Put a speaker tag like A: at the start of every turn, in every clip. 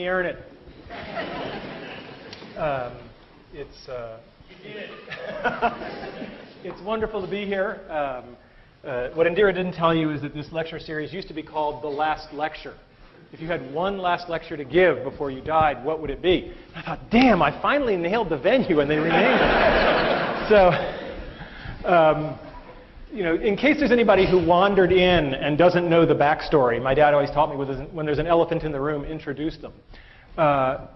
A: me earn it. It's wonderful to be here. What Indira didn't tell you is that this lecture series used to be called The Last Lecture. If you had one last lecture to give before you died, what would it be? I thought, damn, I finally nailed the venue, and they renamed it. So, in case there's anybody who wandered in and doesn't know the backstory, my dad always taught me when there's an elephant in the room, introduce them.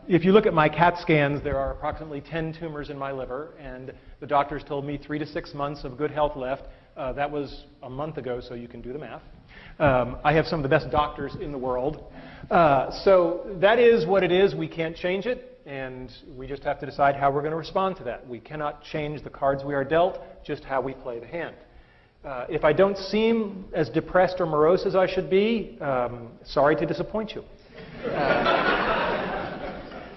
A: If you look at my CAT scans, there are approximately 10 tumors in my liver, and the doctors told me 3 to 6 months of good health left. That was a month ago, so you can do the math. I have some of the best doctors in the world. So that is what it is. We can't change it, and we just have to decide how we're going to respond to that. We cannot change the cards we are dealt, just how we play the hand. If I don't seem as depressed or morose as I should be, sorry to disappoint you.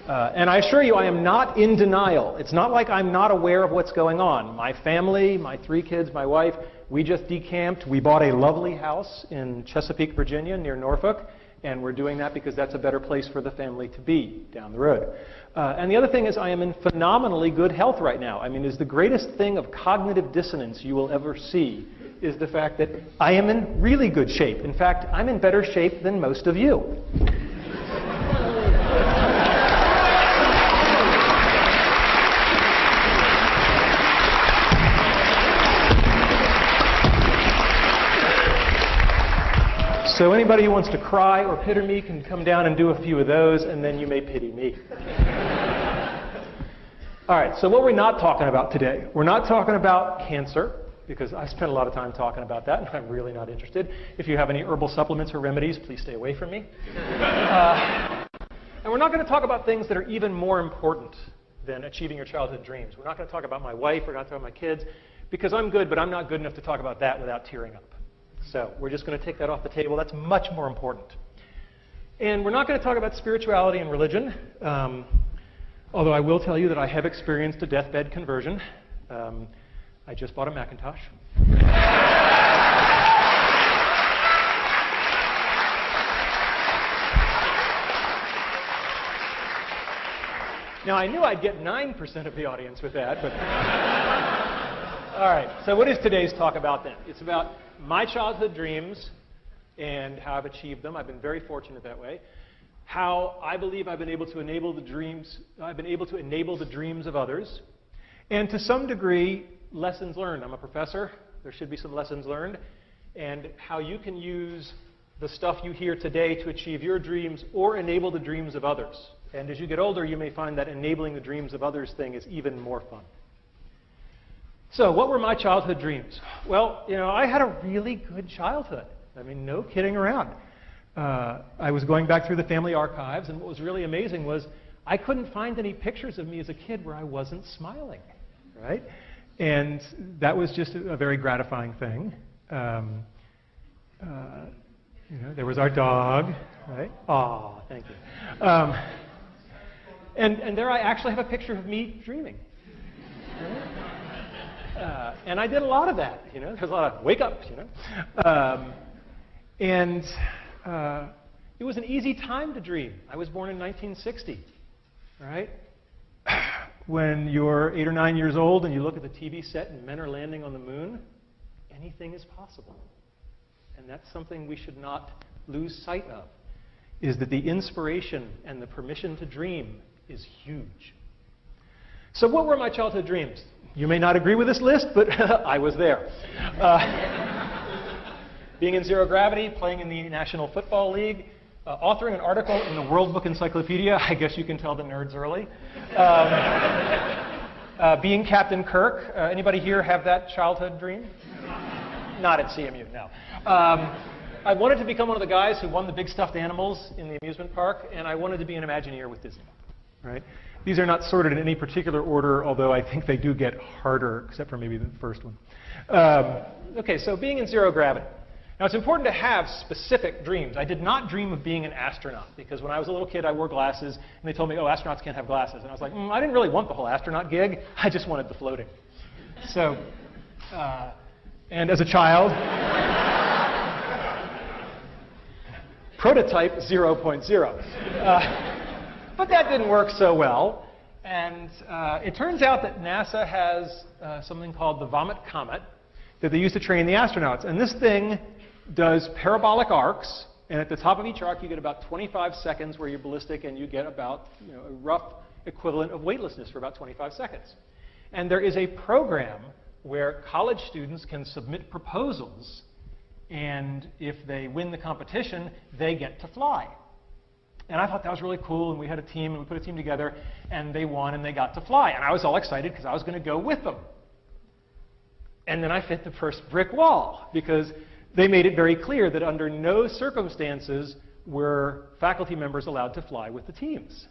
A: And I assure you, I am not in denial. It's not like I'm not aware of what's going on. My family, my 3 kids, my wife, we just decamped. We bought a lovely house in Chesapeake, Virginia, near Norfolk, and we're doing that because that's a better place for the family to be down the road. And the other thing is I am in phenomenally good health right now. I mean, it's the greatest thing of cognitive dissonance you will ever see is the fact that I am in really good shape. In fact, I'm in better shape than most of you. So anybody who wants to cry or pity me can come down and do a few of those, and then you may pity me. All right, so what we're not talking about today, we're not talking about cancer, because I spent a lot of time talking about that, and I'm really not interested. If you have any herbal supplements or remedies, please stay away from me. And we're not going to talk about things that are even more important than achieving your childhood dreams. We're not going to talk about my wife, we're not talking about my kids, because I'm good, but I'm not good enough to talk about that without tearing up. So we're just going to take that off the table. That's much more important. And we're not going to talk about spirituality and religion, although I will tell you that I have experienced a deathbed conversion. I just bought a Macintosh. Now, I knew I'd get 9% of the audience with that, but... All right, so what is today's talk about then? It's about my childhood dreams and how I've achieved them. I've been very fortunate that way. How I believe I've been able to enable the dreams, of others. And to some degree, lessons learned. I'm a professor. There should be some lessons learned. And how you can use the stuff you hear today to achieve your dreams or enable the dreams of others. And as you get older, you may find that enabling the dreams of others thing is even more fun. So what were my childhood dreams? Well, I had a really good childhood. I mean, no kidding around. I was going back through the family archives, and what was really amazing was I couldn't find any pictures of me as a kid where I wasn't smiling, right? And that was just a very gratifying thing. There was our dog, right? Aw, thank you. And there I actually have a picture of me dreaming. Right? And I did a lot of that, There's a lot of wake-ups, And it was an easy time to dream. I was born in 1960, right? When you're 8 or 9 years old and you look at the TV set and men are landing on the moon, anything is possible. And that's something we should not lose sight of, is that the inspiration and the permission to dream is huge. So what were my childhood dreams? You may not agree with this list, but I was there. Being in zero gravity, playing in the National Football League, authoring an article in the World Book Encyclopedia. I guess you can tell the nerds early. Being Captain Kirk. Anybody here have that childhood dream? Not at CMU, no. I wanted to become one of the guys who won the big stuffed animals in the amusement park, and I wanted to be an Imagineer with Disney, right? These are not sorted in any particular order, although I think they do get harder, except for maybe the first one. Okay, so being in zero gravity. Now, it's important to have specific dreams. I did not dream of being an astronaut, because when I was a little kid, I wore glasses, and they told me, oh, astronauts can't have glasses. And I was like, I didn't really want the whole astronaut gig. I just wanted the floating. So, and as a child, prototype 0.0. But that didn't work so well. And it turns out that NASA has something called the Vomit Comet that they use to train the astronauts. And this thing does parabolic arcs. And at the top of each arc, you get about 25 seconds where you're ballistic, and you get about a rough equivalent of weightlessness for about 25 seconds. And there is a program where college students can submit proposals, and if they win the competition, they get to fly. And I thought that was really cool, and we had a team, and we put a team together, and they won, and they got to fly. And I was all excited because I was going to go with them. And then I hit the first brick wall, because they made it very clear that under no circumstances were faculty members allowed to fly with the teams.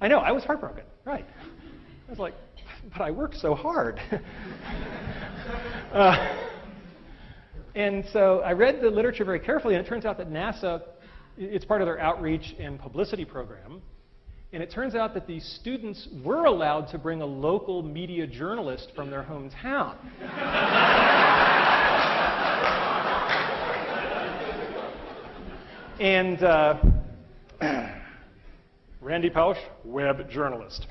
A: I know, I was heartbroken, right. I was like, but I worked so hard. And so I read the literature very carefully, and it turns out that NASA, it's part of their outreach and publicity program, and it turns out that these students were allowed to bring a local media journalist from their hometown. And Randy Pausch, web journalist.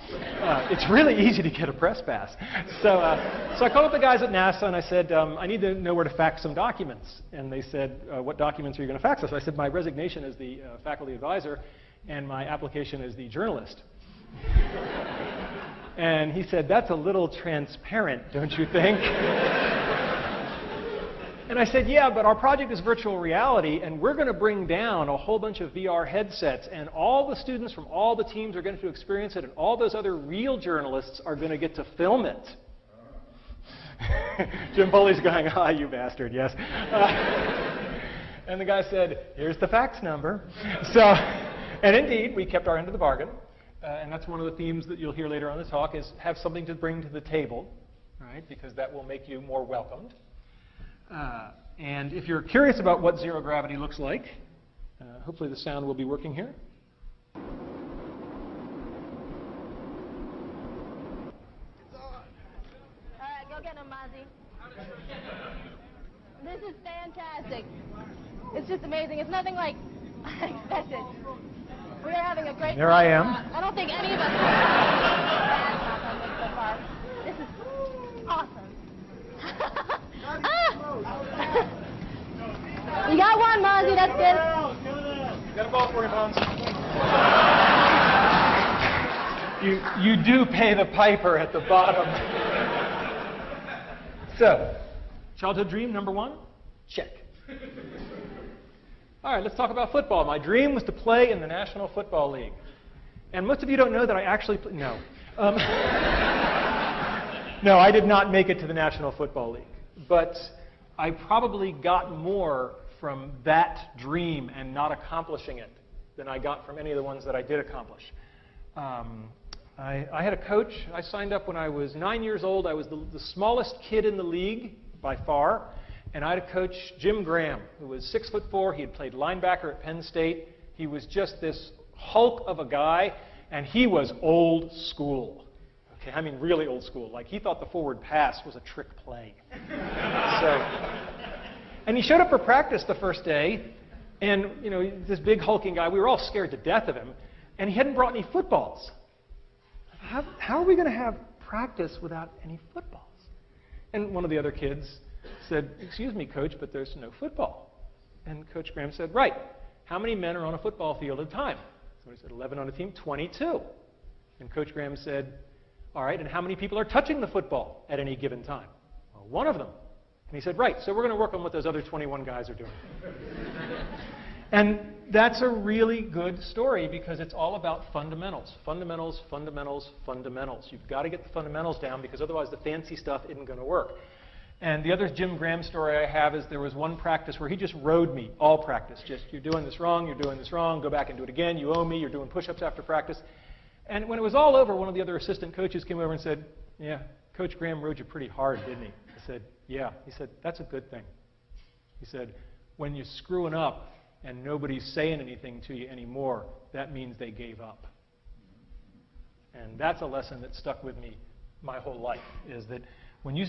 A: It's really easy to get a press pass. So I called up the guys at NASA and I said, I need to know where to fax some documents. And they said, what documents are you going to fax us? I said, my resignation as the faculty advisor and my application as the journalist. And he said, that's a little transparent, don't you think? And I said, yeah, but our project is virtual reality, and we're going to bring down a whole bunch of VR headsets, and all the students from all the teams are going to experience it, and all those other real journalists are going to get to film it. Jim Foley's going, ah, you bastard, yes. And the guy said, here's the fax number. And indeed, we kept our end of the bargain, and that's one of the themes that you'll hear later on in the talk, is have something to bring to the table, right? Because that will make you more welcomed. And if you're curious about what zero gravity looks like, hopefully the sound will be working here.
B: It's on. All right, go get him, Mozzie. This is fantastic. It's just amazing. It's nothing like I expected. We are having a great
A: There I am.
B: I don't think any of us have on this so far. This is awesome. You got one, Mozzie. That's good.
A: Got a ball for you, Bones. You do pay the piper at the bottom. So, childhood dream number one? Check. All right, let's talk about football. My dream was to play in the National Football League. And most of you don't know that I actually no. No, I did not make it to the National Football League. But I probably got more from that dream and not accomplishing it than I got from any of the ones that I did accomplish. I had a coach. I signed up when I was 9 years old. I was the smallest kid in the league by far. And I had a coach, Jim Graham, who was 6'4". He had played linebacker at Penn State. He was just this hulk of a guy, and he was old school. Okay, I mean really old school. Like he thought the forward pass was a trick play. And he showed up for practice the first day, and this big hulking guy. We were all scared to death of him, and he hadn't brought any footballs. How are we going to have practice without any footballs? And one of the other kids said, excuse me, Coach, but there's no football. And Coach Graham said, right, how many men are on a football field at a time? So he said, 11 on a team, 22. And Coach Graham said, all right, and how many people are touching the football at any given time? Well, one of them. And he said, right, so we're going to work on what those other 21 guys are doing. And that's a really good story because it's all about fundamentals. Fundamentals, fundamentals, fundamentals. You've got to get the fundamentals down because otherwise the fancy stuff isn't going to work. And the other Jim Graham story I have is there was one practice where he just rode me, all practice. Just, you're doing this wrong, you're doing this wrong, go back and do it again, you owe me, you're doing push-ups after practice. And when it was all over, one of the other assistant coaches came over and said, yeah, Coach Graham rode you pretty hard, didn't he? I said, yeah. He said, that's a good thing. He said, when you're screwing up and nobody's saying anything to you anymore, that means they gave up. And that's a lesson that stuck with me my whole life, is that when you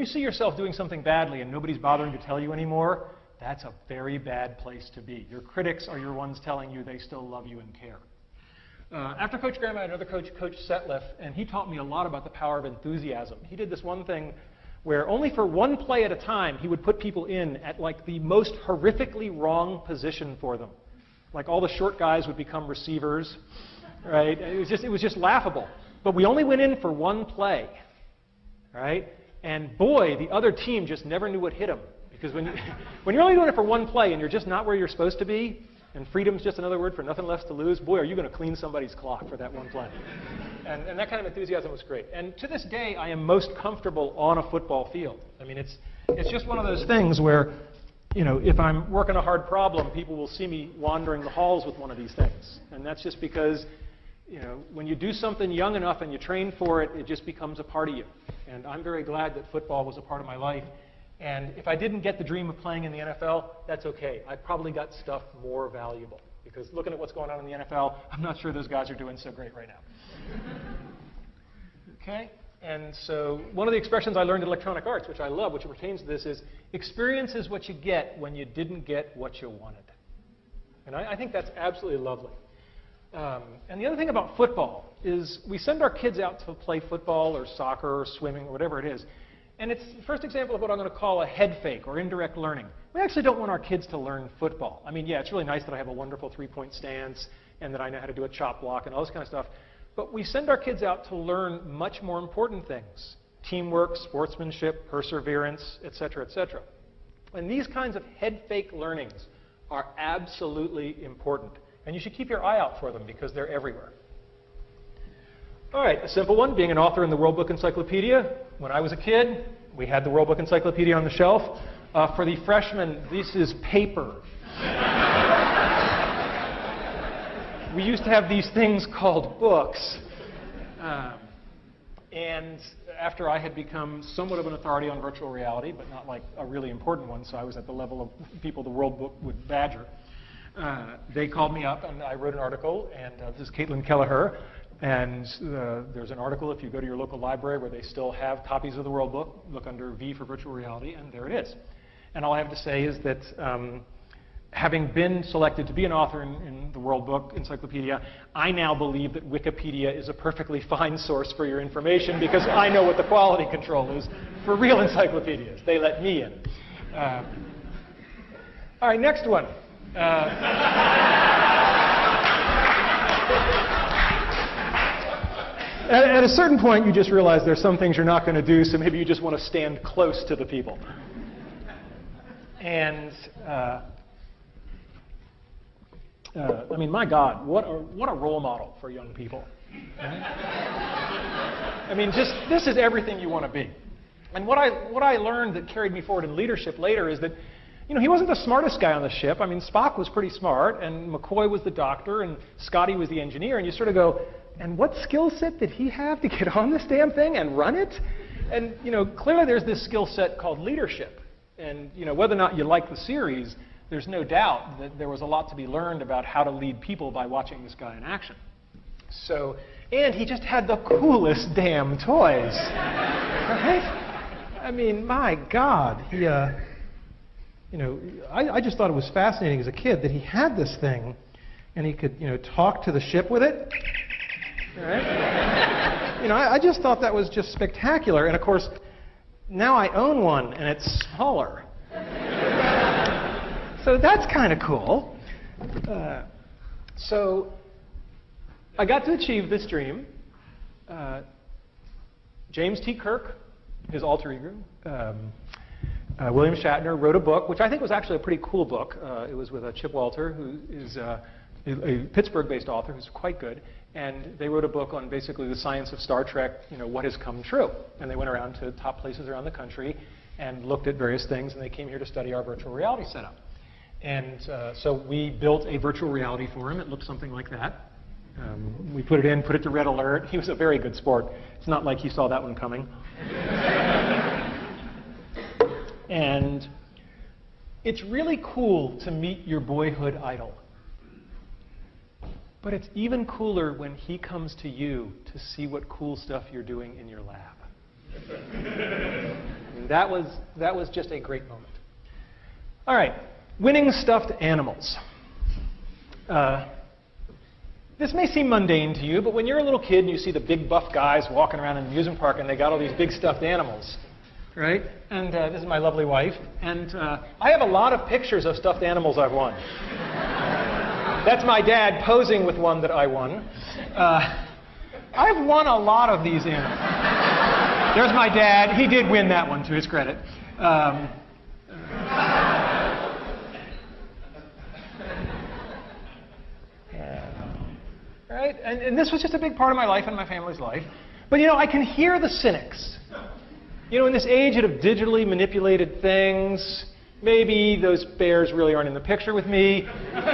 A: see yourself doing something badly and nobody's bothering to tell you anymore, that's a very bad place to be. Your critics are your ones telling you they still love you and care. After Coach Graham, I had another coach, Coach Setliff, and he taught me a lot about the power of enthusiasm. He did this one thing where only for one play at a time, he would put people in at like the most horrifically wrong position for them. Like all the short guys would become receivers, right? It was just laughable. But we only went in for one play, right? And boy, the other team just never knew what hit them. Because when you're only doing it for one play and you're just not where you're supposed to be, and freedom's just another word for nothing left to lose, boy, are you going to clean somebody's clock for that one play. And that kind of enthusiasm was great. And to this day, I am most comfortable on a football field. I mean, it's just one of those things where, you know, if I'm working a hard problem, people will see me wandering the halls with one of these things. And that's just because, you know, when you do something young enough and you train for it, it just becomes a part of you. And I'm very glad that football was a part of my life. And if I didn't get the dream of playing in the NFL, that's okay. I probably got stuff more valuable. Because looking at what's going on in the NFL, I'm not sure those guys are doing so great right now. Okay? And so one of the expressions I learned in electronic arts, which I love, which pertains to this, is experience is what you get when you didn't get what you wanted. And I think that's absolutely lovely. And the other thing about football is we send our kids out to play football or soccer or swimming or whatever it is. And it's the first example of what I'm going to call a head fake or indirect learning. We actually don't want our kids to learn football. I mean, yeah, it's really nice that I have a wonderful three-point stance and that I know how to do a chop block and all this kind of stuff. But we send our kids out to learn much more important things: teamwork, sportsmanship, perseverance, et cetera, et cetera. And these kinds of head fake learnings are absolutely important. And you should keep your eye out for them because they're everywhere. All right, a simple one, being an author in the World Book Encyclopedia. When I was a kid, we had the World Book Encyclopedia on the shelf. For the freshmen, this is paper. We used to have these things called books. And after I had become somewhat of an authority on virtual reality, but not like a really important one, so I was at the level of people the World Book would badger, they called me up and I wrote an article, and this is Caitlin Kelleher. And there's an article, if you go to your local library, where they still have copies of the World Book. Look under V for virtual reality, and there it is. And all I have to say is that having been selected to be an author in the World Book Encyclopedia, I now believe that Wikipedia is a perfectly fine source for your information because I know what the quality control is for real encyclopedias. They let me in. All right, next one. At a certain point, you just realize there's some things you're not going to do, so maybe you just want to stand close to the people. And I mean, my God, what a role model for young people. I mean, just this is everything you want to be. And what I learned that carried me forward in leadership later is that, you know, he wasn't the smartest guy on the ship. I mean, Spock was pretty smart, and McCoy was the doctor, and Scotty was the engineer, and you sort of go, and what skill set did he have to get on this damn thing and run it? And, you know, clearly there's this skill set called leadership. And, you know, whether or not you like the series, there's no doubt that there was a lot to be learned about how to lead people by watching this guy in action. So, and he just had the coolest damn toys, right? I mean, my God, he, you know, I just thought it was fascinating as a kid that he had this thing, and he could, you know, talk to the ship with it. Right? You know, I just thought that was just spectacular. And of course, now I own one, and it's smaller. So that's kind of cool. So I got to achieve this dream. James T. Kirk, his alter ego, William Shatner, wrote a book, which I think was actually a pretty cool book. It was with Chip Walter, who is a Pittsburgh-based author who's quite good. And they wrote a book on basically the science of Star Trek, you know, what has come true. And they went around to top places around the country and looked at various things, and they came here to study our virtual reality setup. And so we built a virtual reality for him. It looked something like that. We put it to red alert. He was a very good sport. It's not like he saw that one coming. And it's really cool to meet your boyhood idol. But it's even cooler when he comes to you to see what cool stuff you're doing in your lab. And that was just a great moment. All right, winning stuffed animals. This may seem mundane to you, but when you're a little kid and you see the big buff guys walking around in the amusement park and they got all these big stuffed animals, right? And this is my lovely wife. And I have a lot of pictures of stuffed animals I've won. That's my dad posing with one that I won. I've won a lot of these animals. There's my dad. He did win that one, to his credit. Right? And this was just a big part of my life and my family's life. But, you know, I can hear the cynics. You know, in this age of digitally manipulated things, maybe those bears really aren't in the picture with me.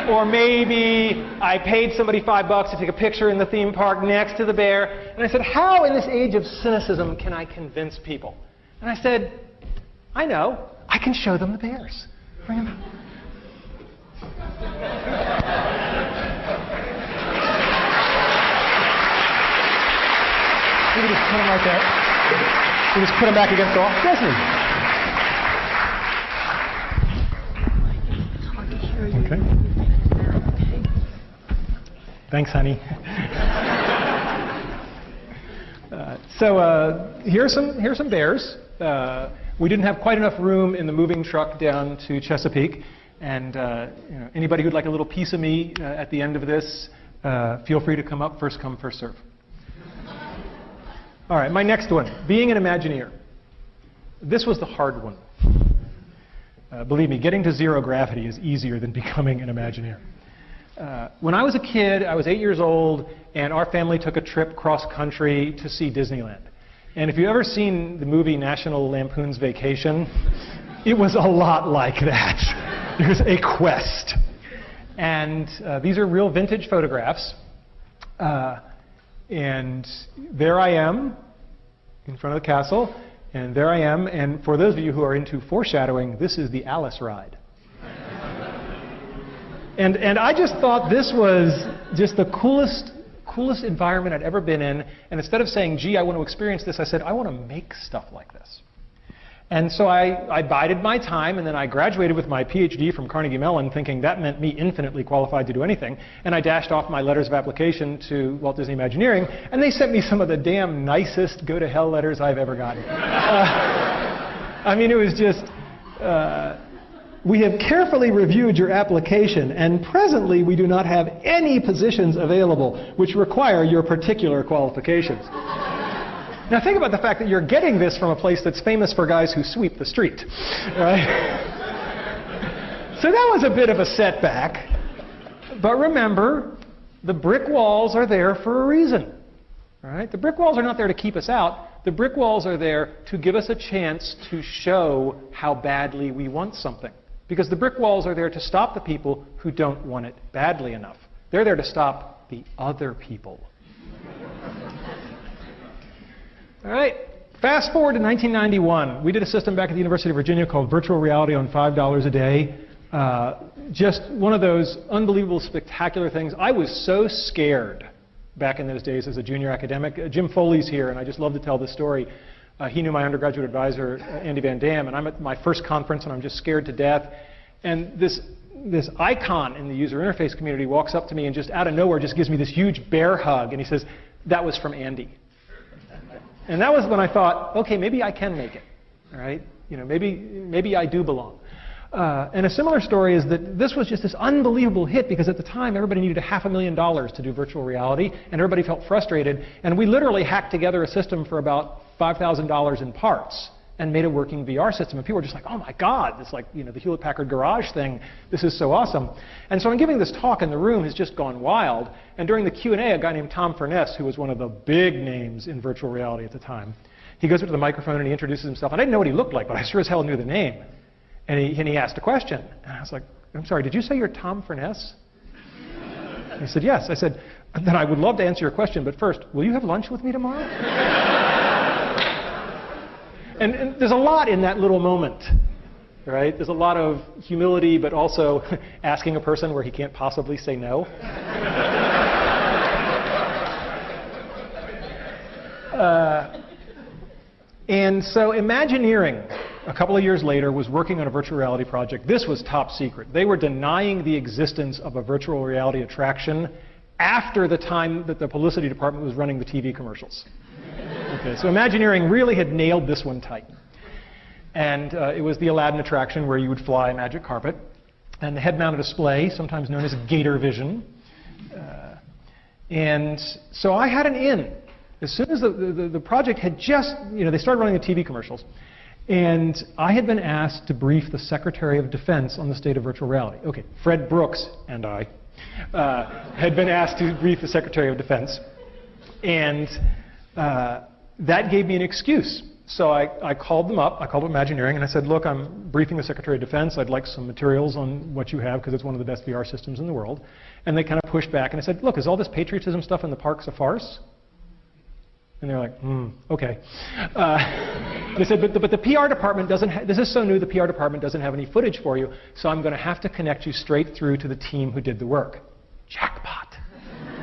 A: Or maybe I paid somebody $5 to take a picture in the theme park next to the bear. And I said, how in this age of cynicism can I convince people? And I said, I know. I can show them the bears. Bring them out. We can just put them right there. We just put them back against the wall. Disney. Okay. Thanks, honey. So here's some bears. We didn't have quite enough room in the moving truck down to Chesapeake, and you know, anybody who'd like a little piece of me at the end of this, feel free to come up. First come, first serve. All right, my next one, being an Imagineer. This was the hard one. Believe me, getting to zero gravity is easier than becoming an Imagineer. When I was a kid, I was 8 years old, and our family took a trip cross-country to see Disneyland. And if you've ever seen the movie National Lampoon's Vacation, it was a lot like that. It was a quest. And these are real vintage photographs. And there I am in front of the castle, and there I am. And for those of you who are into foreshadowing, this is the Alice ride. And I just thought this was just the coolest environment I'd ever been in. And instead of saying, gee, I want to experience this, I said, I want to make stuff like this. And so I bided my time, and then I graduated with my PhD from Carnegie Mellon, thinking that meant me infinitely qualified to do anything. And I dashed off my letters of application to Walt Disney Imagineering, and they sent me some of the damn nicest go-to-hell letters I've ever gotten. I mean, it was just, we have carefully reviewed your application, and presently we do not have any positions available which require your particular qualifications. Now think about the fact that you're getting this from a place that's famous for guys who sweep the street, right? So that was a bit of a setback. But remember, the brick walls are there for a reason, right? The brick walls are not there to keep us out. The brick walls are there to give us a chance to show how badly we want something. Because the brick walls are there to stop the people who don't want it badly enough. They're there to stop the other people. All right, fast forward to 1991. We did a system back at the University of Virginia called Virtual Reality on $5 a day. Just one of those unbelievable, spectacular things. I was so scared back in those days as a junior academic. Jim Foley's here, and I just love to tell this story. He knew my undergraduate advisor, Andy Van Dam, and I'm at my first conference, and I'm just scared to death. And this icon in the user interface community walks up to me and just out of nowhere just gives me this huge bear hug, and he says, "That was from Andy." And that was when I thought, okay, maybe I can make it, all right? You know, maybe I do belong. And a similar story is that this was just this unbelievable hit because at the time everybody needed $500,000 to do virtual reality, and everybody felt frustrated. And we literally hacked together a system for about $5,000 in parts and made a working VR system. And people were just like, oh my God, it's like, you know, the Hewlett-Packard Garage thing. This is so awesome. And so I'm giving this talk, and the room has just gone wild. And during the Q&A, a guy named Tom Furness, who was one of the big names in virtual reality at the time, he goes up to the microphone and he introduces himself. And I didn't know what he looked like, but I sure as hell knew the name. And he asked a question. And I was like, I'm sorry, did you say you're Tom Furness? He said, yes. I said, then I would love to answer your question, but first, will you have lunch with me tomorrow? And there's a lot in that little moment, right? There's a lot of humility, but also asking a person where he can't possibly say no. And so Imagineering, a couple of years later, was working on a virtual reality project. This was top secret. They were denying the existence of a virtual reality attraction after the time that the publicity department was running the TV commercials. Okay, so Imagineering really had nailed this one tight. And it was the Aladdin attraction where you would fly a magic carpet. And the head-mounted display, sometimes known as Gator Vision. And so I had an in. As soon as the project had just, they started running the TV commercials. And I had been asked to brief the Secretary of Defense on the state of virtual reality. Okay, Fred Brooks and I had been asked to brief the Secretary of Defense. And that gave me an excuse. So I called them up, I called up Imagineering, and I said, look, I'm briefing the Secretary of Defense. I'd like some materials on what you have, because it's one of the best VR systems in the world. And they kind of pushed back, and I said, look, is all this patriotism stuff in the parks a farce? And they're like, okay. They said, but the PR department doesn't, this is so new, the PR department doesn't have any footage for you, so I'm going to have to connect you straight through to the team who did the work. Jackpot.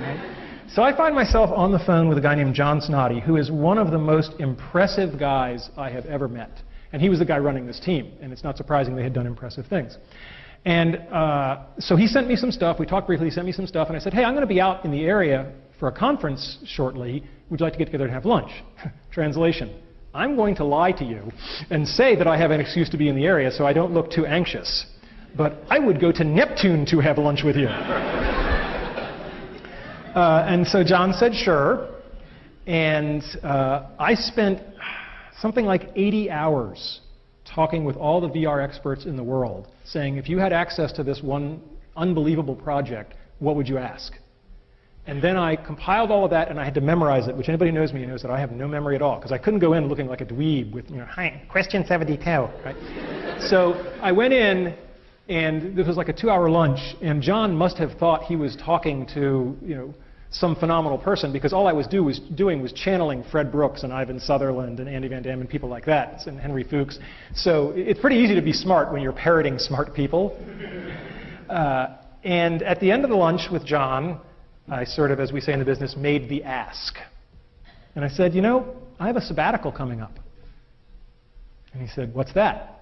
A: Right? So I find myself on the phone with a guy named John Snoddy, who is one of the most impressive guys I have ever met. And he was the guy running this team, and it's not surprising they had done impressive things. And so he sent me some stuff, we talked briefly, he sent me some stuff, and I said, hey, I'm going to be out in the area for a conference shortly. Would you like to get together and have lunch? Translation: I'm going to lie to you and say that I have an excuse to be in the area so I don't look too anxious. But I would go to Neptune to have lunch with you. And so John said, sure. And I spent something like 80 hours talking with all the VR experts in the world, saying, if you had access to this one unbelievable project, what would you ask? And then I compiled all of that, and I had to memorize it, which anybody who knows me knows that I have no memory at all, because I couldn't go in looking like a dweeb with, hi, question 72, right? So I went in, and this was like a 2-hour lunch, and John must have thought he was talking to, some phenomenal person, because all I was doing was channeling Fred Brooks and Ivan Sutherland and Andy Van Damme and people like that, and Henry Fuchs. So it's pretty easy to be smart when you're parroting smart people. And at the end of the lunch with John, I sort of, as we say in the business, made the ask. And I said, I have a sabbatical coming up. And he said, what's that?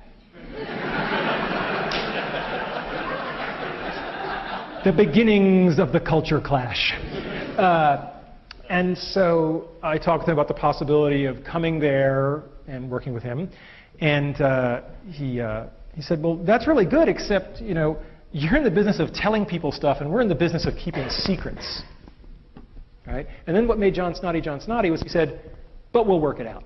A: The beginnings of the culture clash. And so I talked to him about the possibility of coming there and working with him. And he said, well, that's really good, except, you're in the business of telling people stuff, and we're in the business of keeping secrets. Right? And then what made John Snoddy was he said, but we'll work it out.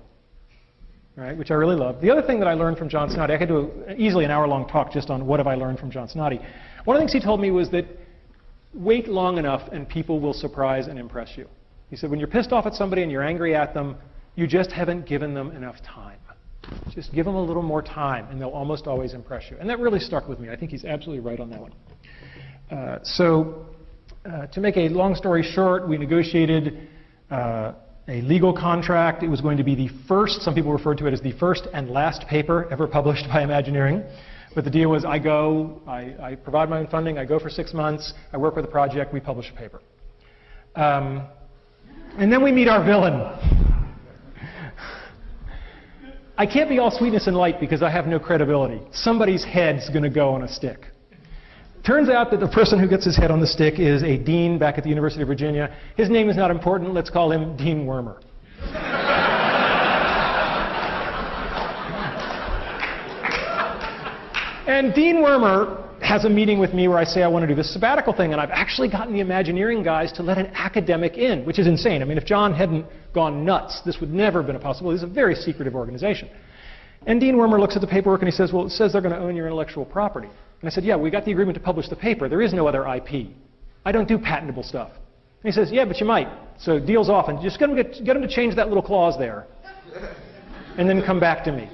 A: Right? Which I really loved. The other thing that I learned from John Snoddy, I could do easily an hour-long talk just on what have I learned from John Snoddy. One of the things he told me was that wait long enough and people will surprise and impress you. He said, when you're pissed off at somebody and you're angry at them, you just haven't given them enough time. Just give them a little more time, and they'll almost always impress you. And that really stuck with me. I think he's absolutely right on that one. To make a long story short, we negotiated a legal contract. It was going to be the first, some people referred to it as the first and last paper ever published by Imagineering. But the deal was I go, I provide my own funding, I go for 6 months, I work with a project, we publish a paper. And then we meet our villain. I can't be all sweetness and light because I have no credibility. Somebody's head's going to go on a stick. Turns out that the person who gets his head on the stick is a dean back at the University of Virginia. His name is not important. Let's call him Dean Wormer. And Dean Wormer has a meeting with me where I say I want to do this sabbatical thing, and I've actually gotten the Imagineering guys to let an academic in, which is insane. I mean, if John hadn't gone nuts, this would never have been a possibility. This is a very secretive organization. And Dean Wormer looks at the paperwork and he says, well, it says they're going to own your intellectual property. And I said, yeah, we got the agreement to publish the paper. There is no other IP. I don't do patentable stuff. And he says, yeah, but you might. So deal's off, and just get him to change that little clause there, and then come back to me.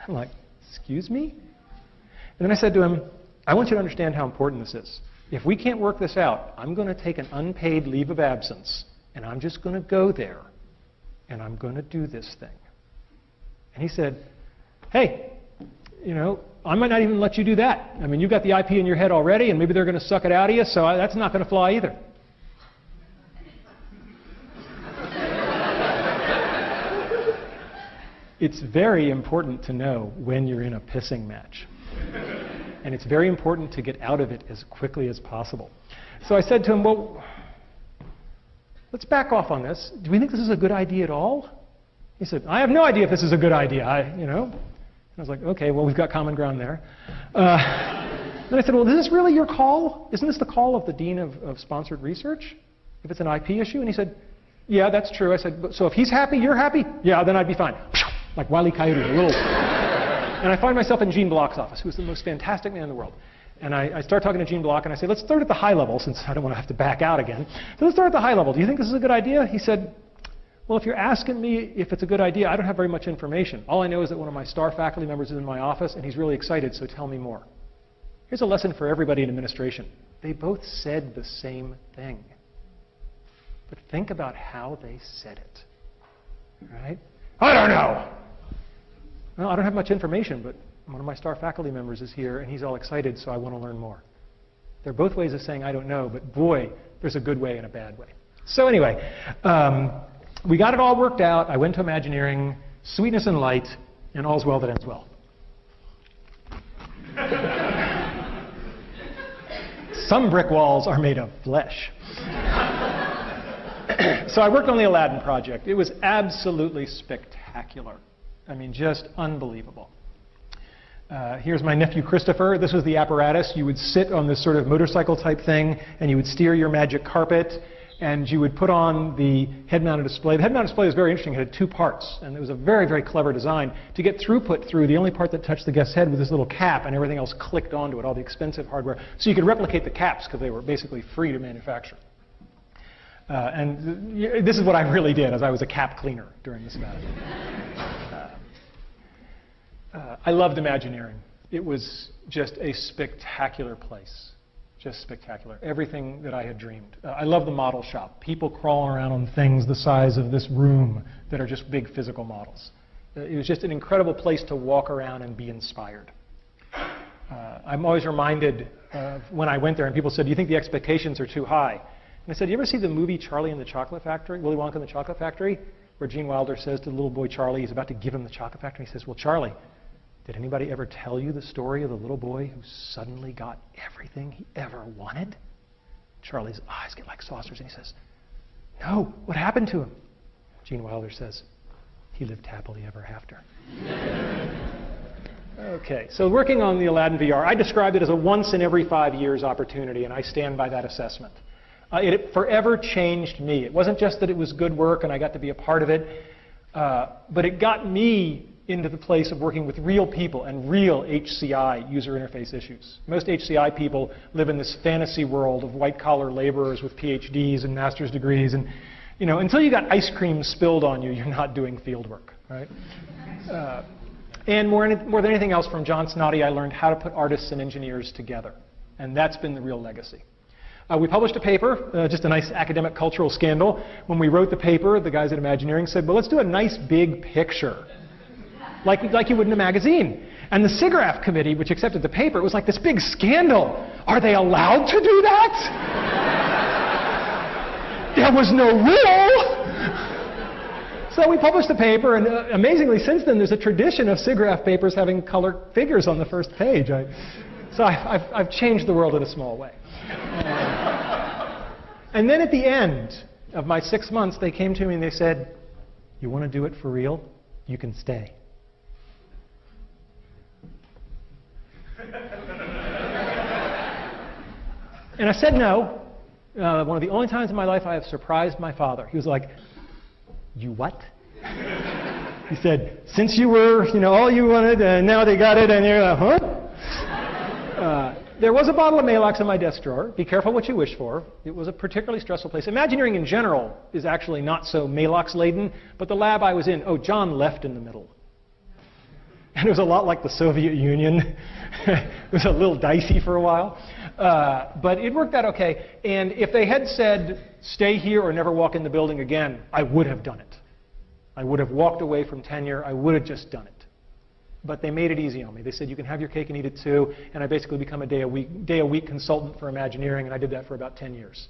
A: I'm like, excuse me? And then I said to him, I want you to understand how important this is. If we can't work this out, I'm going to take an unpaid leave of absence, and I'm just going to go there, and I'm going to do this thing. And he said, hey, I might not even let you do that. I mean, you've got the IP in your head already, and maybe they're going to suck it out of you, so that's not going to fly either. It's very important to know when you're in a pissing match. And it's very important to get out of it as quickly as possible. So I said to him, well, let's back off on this. Do we think this is a good idea at all? He said, I have no idea if this is a good idea. I was like, okay, well, we've got common ground there. Then I said, well, is this really your call? Isn't this the call of the Dean of Sponsored Research? If it's an IP issue? And he said, yeah, that's true. I said, so if he's happy, you're happy? Yeah, then I'd be fine. Like Wile E. Coyote, a little. And I find myself in Gene Block's office, who's the most fantastic man in the world. And I start talking to Gene Block, and I say, let's start at the high level, since I don't want to have to back out again. So let's start at the high level. Do you think this is a good idea? He said, well, if you're asking me if it's a good idea, I don't have very much information. All I know is that one of my star faculty members is in my office, and he's really excited, so tell me more. Here's a lesson for everybody in administration. They both said the same thing. But think about how they said it. Right? I don't know. Well, I don't have much information, but one of my star faculty members is here, and he's all excited, so I want to learn more. There are both ways of saying I don't know, but boy, there's a good way and a bad way. So anyway, we got it all worked out. I went to Imagineering, sweetness and light, and all's well that ends well. Some brick walls are made of flesh. So I worked on the Aladdin project. It was absolutely spectacular. I mean, just unbelievable. Here's my nephew Christopher. This was the apparatus. You would sit on this sort of motorcycle type thing, and you would steer your magic carpet, and you would put on the head-mounted display. The head-mounted display was very interesting. It had two parts, and it was a very, very clever design. To get throughput through, the only part that touched the guest's head was this little cap, and everything else clicked onto it, all the expensive hardware. So you could replicate the caps, because they were basically free to manufacture. And this is what I really did, as I was a cap cleaner during this matter. I loved Imagineering. It was just a spectacular place. Just spectacular. Everything that I had dreamed. I love the model shop. People crawling around on things the size of this room that are just big physical models. It was just an incredible place to walk around and be inspired. I'm always reminded of when I went there and people said, do you think the expectations are too high? And I said, you ever see the movie Charlie and the Chocolate Factory, Willy Wonka and the Chocolate Factory, where Gene Wilder says to the little boy Charlie, he's about to give him the chocolate factory, he says, well, Charlie, did anybody ever tell you the story of the little boy who suddenly got everything he ever wanted? Charlie's eyes get like saucers, and he says, no, what happened to him? Gene Wilder says, he lived happily ever after. Okay, so working on the Aladdin VR, I described it as a once in every 5 years opportunity, and I stand by that assessment. It forever changed me. It wasn't just that it was good work and I got to be a part of it, but it got me into the place of working with real people and real HCI, user interface issues. Most HCI people live in this fantasy world of white-collar laborers with PhDs and master's degrees, and until you got ice cream spilled on you, you're not doing field work, right? And more than anything else from John Snoddy, I learned how to put artists and engineers together, and that's been the real legacy. We published a paper, just a nice academic cultural scandal. When we wrote the paper, the guys at Imagineering said, well, let's do a nice big picture, like you would in a magazine. And the SIGGRAPH committee, which accepted the paper, it was like this big scandal. Are they allowed to do that? There was no rule. So we published the paper, and amazingly, since then, there's a tradition of SIGGRAPH papers having color figures on the first page. So I've changed the world in a small way. And then at the end of my 6 months, they came to me and they said, you want to do it for real? You can stay. And I said no. One of the only times in my life I have surprised my father. He was like, you what? He said, since you were, all you wanted, and now they got it, and you're like, huh? There was a bottle of Maalox in my desk drawer. Be careful what you wish for. It was a particularly stressful place. Imagineering in general is actually not so Maalox-laden, but the lab I was in, John left in the middle. And it was a lot like the Soviet Union. It was a little dicey for a while. But it worked out okay. And if they had said, stay here or never walk in the building again, I would have done it. I would have walked away from tenure. I would have just done it. But they made it easy on me. They said, you can have your cake and eat it too. And I basically become a day a week consultant for Imagineering, and I did that for about 10 years.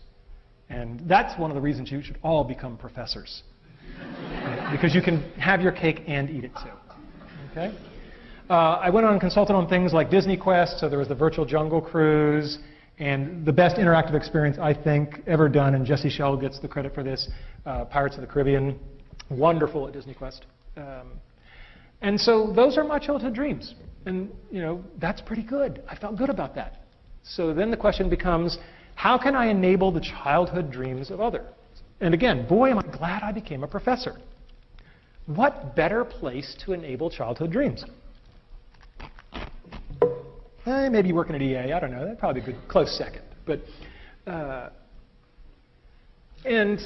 A: And that's one of the reasons you should all become professors. Because you can have your cake and eat it too. Okay? I went on and consulted on things like Disney Quest, so there was the Virtual Jungle Cruise, and the best interactive experience I think ever done, and Jesse Schell gets the credit for this, Pirates of the Caribbean. Wonderful at Disney Quest. And so those are my childhood dreams. And, that's pretty good. I felt good about that. So then the question becomes, how can I enable the childhood dreams of others? And again, boy, am I glad I became a professor. What better place to enable childhood dreams? Maybe working at EA, I don't know. That'd probably be a good close second. But, and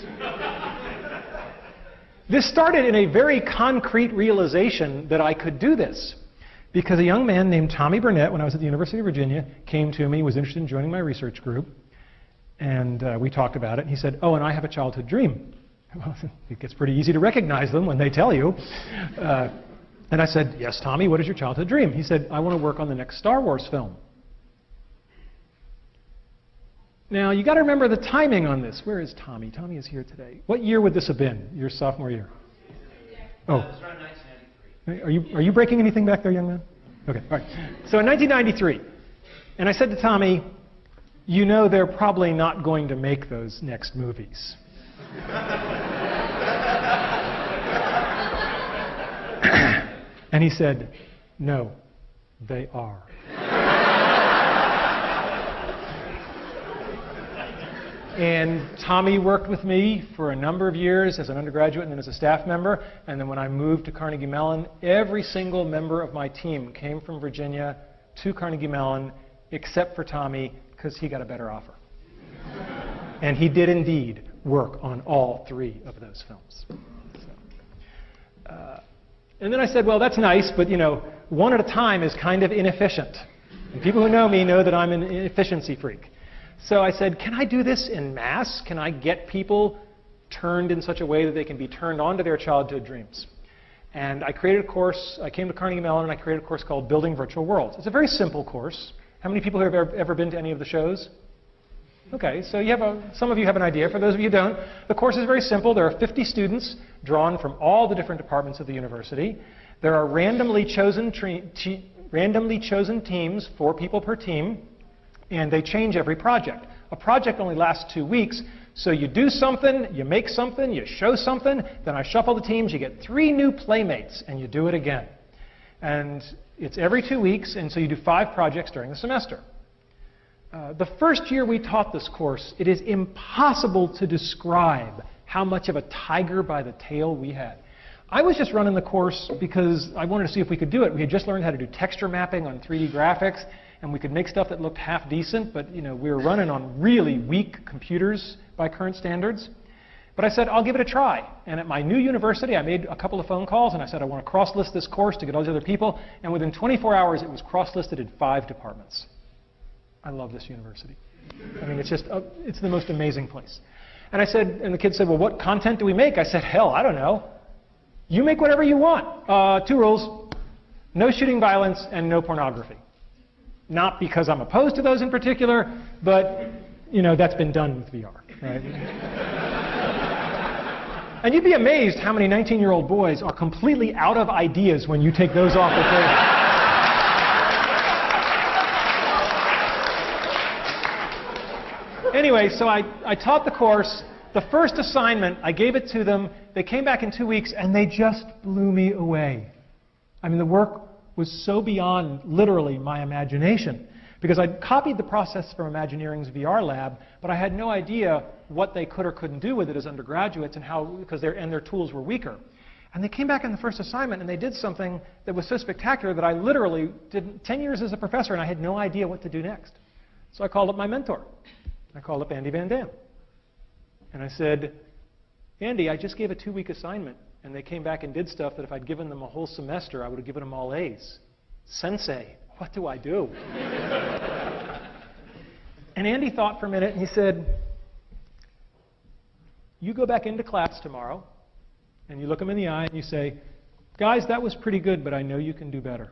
A: this started in a very concrete realization that I could do this. Because a young man named Tommy Burnett, when I was at the University of Virginia, came to me, was interested in joining my research group. And we talked about it. And he said, oh, and I have a childhood dream. Well, it gets pretty easy to recognize them when they tell you. And I said, yes, Tommy, what is your childhood dream? He said, I want to work on the next Star Wars film. Now, you got to remember the timing on this. Where is Tommy? Tommy is here today. What year would this have been, your sophomore year? Oh.
C: It was around 1993.
A: Are you breaking anything back there, young man? Okay, all right. So in 1993, and I said to Tommy, they're probably not going to make those next movies. And he said, no, they are. And Tommy worked with me for a number of years as an undergraduate and then as a staff member. And then when I moved to Carnegie Mellon, every single member of my team came from Virginia to Carnegie Mellon, except for Tommy, because he got a better offer. And he did indeed work on all 3 of those films. And then I said, well, that's nice, but one at a time is kind of inefficient. And people who know me know that I'm an efficiency freak. So I said, can I do this en masse? Can I get people turned in such a way that they can be turned on to their childhood dreams? And I created a course. I came to Carnegie Mellon and I created a course called Building Virtual Worlds. It's a very simple course. How many people here have ever been to any of the shows? Okay, so some of you have an idea. For those of you who don't, the course is very simple. There are 50 students drawn from all the different departments of the university. There are randomly chosen teams, 4 people per team, and they change every project. A project only lasts 2 weeks, so you do something, you make something, you show something, then I shuffle the teams, you get 3 new playmates, and you do it again. And it's every 2 weeks, and so you do 5 projects during the semester. The first year we taught this course, it is impossible to describe how much of a tiger by the tail we had. I was just running the course because I wanted to see if we could do it. We had just learned how to do texture mapping on 3D graphics, and we could make stuff that looked half decent, but we were running on really weak computers by current standards. But I said, I'll give it a try. And at my new university, I made a couple of phone calls, and I said, I want to cross-list this course to get all these other people. And within 24 hours, it was cross-listed in 5 departments. I love this university. I mean, it's the most amazing place. And I said, and the kids said, well, what content do we make? I said, hell, I don't know. You make whatever you want. 2 rules: no shooting violence and no pornography. Not because I'm opposed to those in particular, but that's been done with VR, right? And you'd be amazed how many 19-year-old boys are completely out of ideas when you take those off the table. Anyway, so I taught the course. The first assignment, I gave it to them. They came back in 2 weeks, and they just blew me away. I mean, the work was so beyond, literally, my imagination. Because I'd copied the process from Imagineering's VR lab, but I had no idea what they could or couldn't do with it as undergraduates and how, because their tools were weaker. And they came back in the first assignment, and they did something that was so spectacular that I literally did 10 years as a professor, and I had no idea what to do next. So I called up my mentor. I called up Andy Van Dam. And I said, Andy, I just gave a 2-week assignment, and they came back and did stuff that if I'd given them a whole semester, I would have given them all A's. Sensei, what do I do? And Andy thought for a minute, and he said, you go back into class tomorrow, and you look them in the eye, and you say, guys, that was pretty good, but I know you can do better.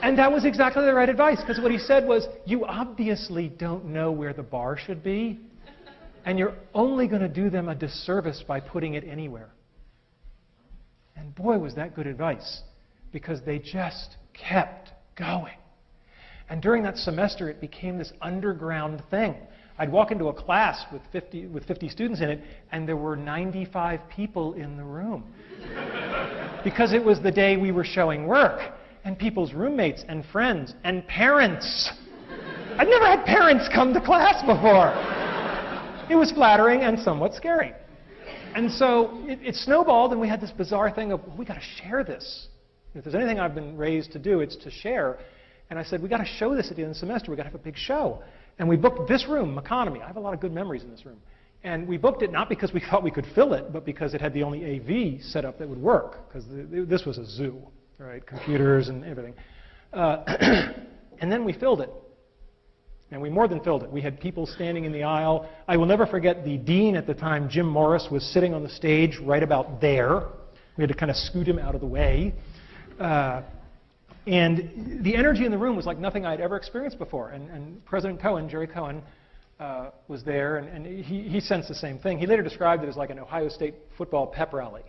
A: And that was exactly the right advice, because what he said was, you obviously don't know where the bar should be, and you're only going to do them a disservice by putting it anywhere. And boy, was that good advice, because they just kept going. And during that semester, it became this underground thing. I'd walk into a class with 50 students in it, and there were 95 people in the room. Because it was the day we were showing work, and people's roommates and friends and parents. I'd never had parents come to class before. It was flattering and somewhat scary. And so it snowballed, and we had this bizarre thing of, we got to share this. If there's anything I've been raised to do, it's to share. And I said, we got to show this at the end of the semester. We got to have a big show. And we booked this room, Economy. I have a lot of good memories in this room. And we booked it not because we thought we could fill it, but because it had the only AV setup that would work. Because this was a zoo, right? Computers and everything. And then we filled it. And we more than filled it. We had people standing in the aisle. I will never forget the dean at the time, Jim Morris, was sitting on the stage right about there. We had to kind of scoot him out of the way. And the energy in the room was like nothing I'd ever experienced before. And President Cohen, Jerry Cohen, was there, and he sensed the same thing. He later described it as like an Ohio State football pep rally,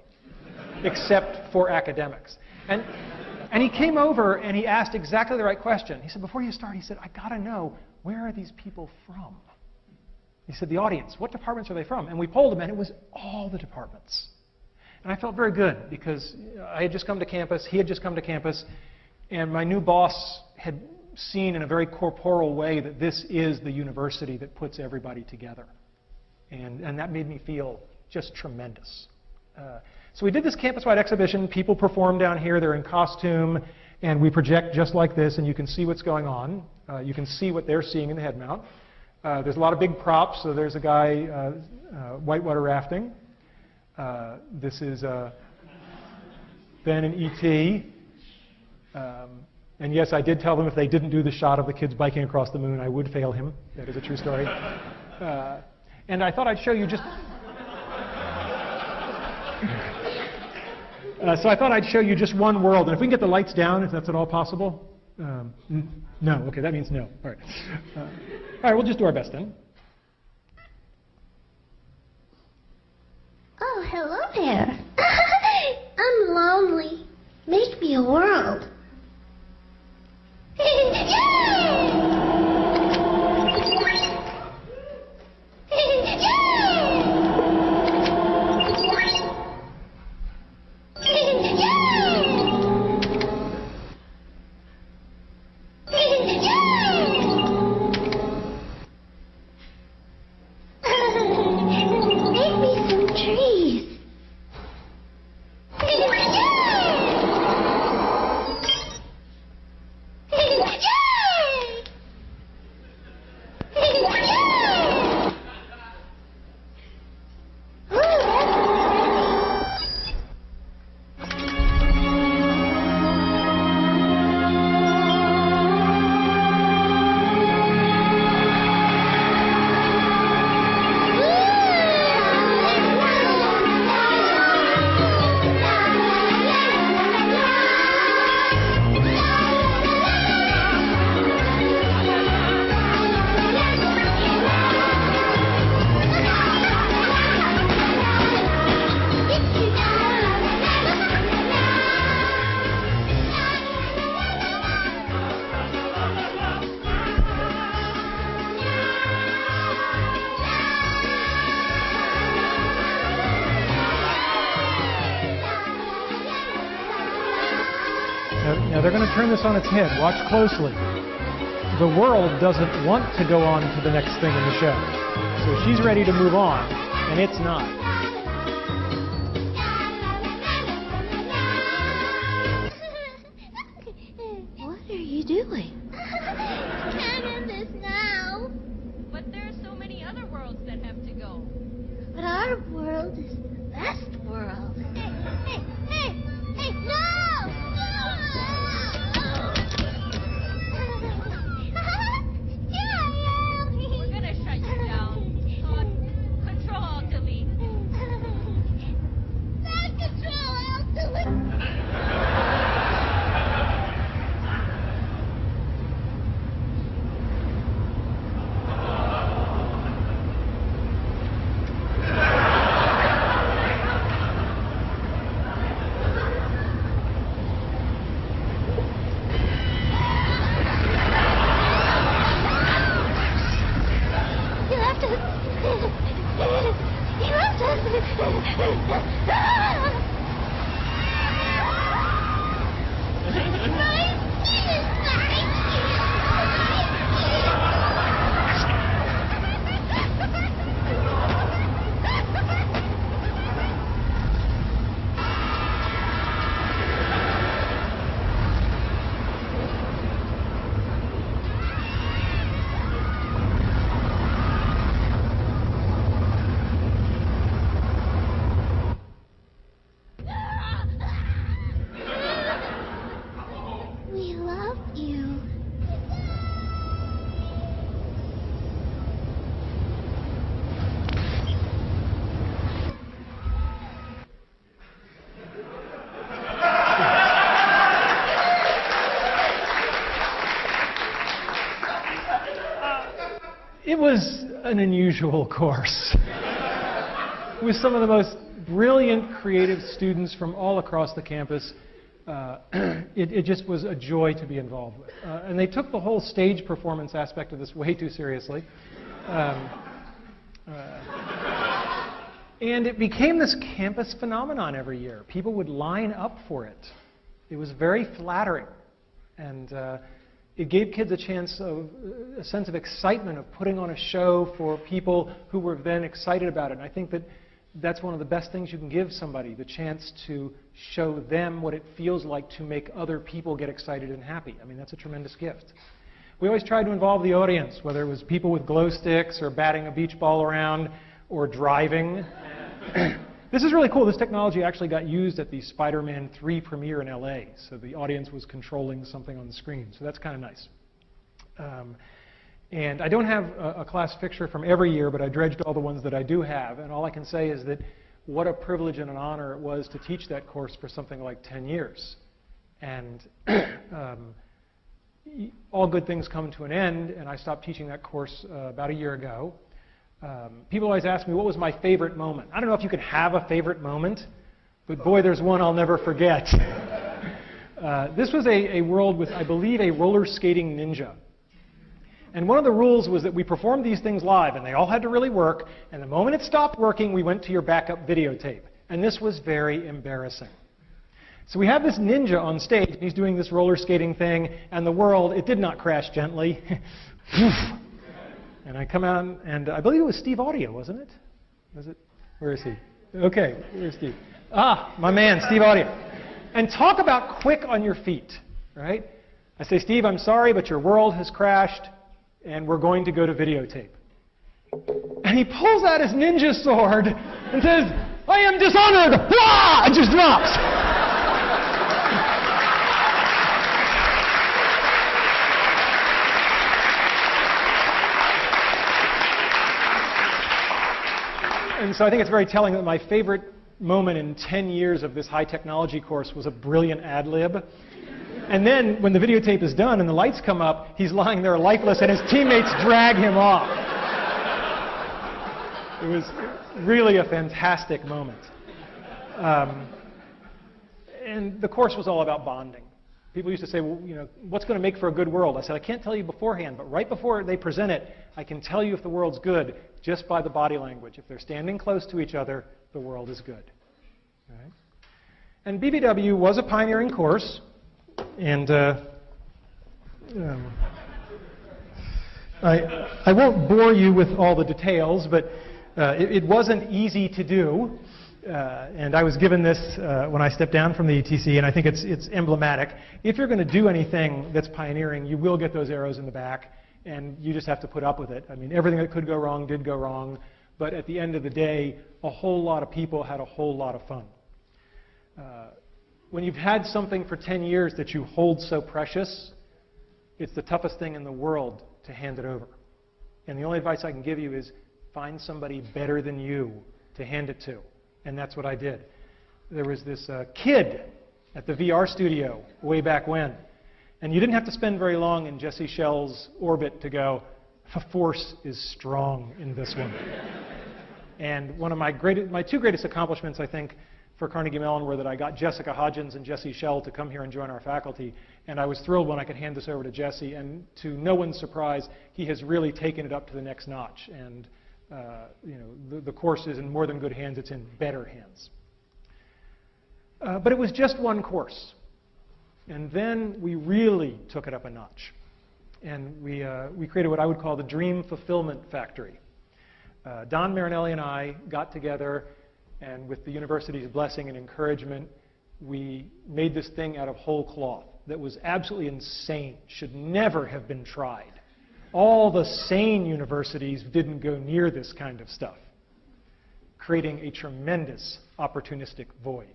A: except for academics. And he came over and he asked exactly the right question. He said, before you start, he said, I got to know, where are these people from? He said, the audience, what departments are they from? And we polled them, and it was all the departments. And I felt very good, because I had just come to campus, he had just come to campus, and my new boss had seen in a very corporal way that this is the university that puts everybody together. And that made me feel just tremendous. So we did this campus-wide exhibition. People perform down here. They're in costume. And we project just like this, and you can see what's going on. You can see what they're seeing in the head mount. There's a lot of big props. So there's a guy whitewater rafting. This is Ben and E.T. And yes, I did tell them if they didn't do the shot of the kids biking across the moon, I would fail him. That is a true story. And I thought I'd show you just... So I thought I'd show you just one world. And if we can get the lights down, if that's at all possible. No. Okay, that means no. All right. All right, we'll just do our best then.
C: Oh, hello there. I'm lonely. Make me a world.
A: Now they're going to turn this on its head. Watch closely. The world doesn't want to go on to the next thing in the show. So she's ready to move on, and it's not.
C: What are you doing?
B: Can't end this now.
D: But there are so many other worlds that have to go.
C: But our world is the best world.
B: Hey, no!
D: We're gonna shut you down. Control Alt Delete.
B: Not Control Alt Delete.
A: It was an unusual course. With some of the most brilliant, creative students from all across the campus. It just was a joy to be involved with. And they took the whole stage performance aspect of this way too seriously. And it became this campus phenomenon every year. People would line up for it. It was very flattering. And it gave kids a sense of excitement of putting on a show for people who were then excited about it. And I think that that's one of the best things you can give somebody, the chance to show them what it feels like to make other people get excited and happy. I mean, that's a tremendous gift. We always tried to involve the audience, whether it was people with glow sticks or batting a beach ball around or driving. This is really cool. This technology actually got used at the Spider-Man 3 premiere in LA. So the audience was controlling something on the screen. So that's kind of nice. And I don't have a class picture from every year, but I dredged all the ones that I do have. And all I can say is that what a privilege and an honor it was to teach that course for something like 10 years. And all good things come to an end, and I stopped teaching that course about a year ago. People always ask me, what was my favorite moment? I don't know if you can have a favorite moment, but boy, there's one I'll never forget. This was a world with, I believe, a roller skating ninja. And one of the rules was that we performed these things live, and they all had to really work, and the moment it stopped working, we went to your backup videotape. And this was very embarrassing. So we have this ninja on stage, and he's doing this roller skating thing, and the world, it did not crash gently. And I come out, and I believe it was Steve Audio, wasn't it? Was it? Where is he? Okay, where's Steve? Ah, my man, Steve Audio. And talk about quick on your feet, right? I say, Steve, I'm sorry, but your world has crashed, and we're going to go to videotape. And he pulls out his ninja sword and says, I am dishonored! Wah! And just drops. And so I think it's very telling that my favorite moment in 10 years of this high technology course was a brilliant ad lib. And then when the videotape is done and the lights come up, he's lying there lifeless and his teammates drag him off. It was really a fantastic moment. And the course was all about bonding. People used to say, well, you know, what's going to make for a good world? I said, I can't tell you beforehand, but right before they present it, I can tell you if the world's good just by the body language. If they're standing close to each other, the world is good. All right? And BBW was a pioneering course, and I won't bore you with all the details, but it wasn't easy to do. And I was given this when I stepped down from the ETC, and I think it's emblematic. If you're going to do anything that's pioneering, you will get those arrows in the back, and you just have to put up with it. I mean, everything that could go wrong did go wrong, but at the end of the day, a whole lot of people had a whole lot of fun. When you've had something for 10 years that you hold so precious, it's the toughest thing in the world to hand it over. And the only advice I can give you is find somebody better than you to hand it to. And that's what I did. There was this kid at the VR studio way back when. And you didn't have to spend very long in Jesse Schell's orbit to go, the force is strong in this one. And one of my two greatest accomplishments, I think, for Carnegie Mellon were that I got Jessica Hodgins and Jesse Schell to come here and join our faculty. And I was thrilled when I could hand this over to Jesse. And to no one's surprise, he has really taken it up to the next notch. And you know, the course is in more than good hands, it's in better hands. But it was just one course. And then we really took it up a notch. And we created what I would call the Dream Fulfillment Factory. Don Marinelli and I got together, and with the university's blessing and encouragement, we made this thing out of whole cloth that was absolutely insane, should never have been tried. All the sane universities didn't go near this kind of stuff, creating a tremendous opportunistic void.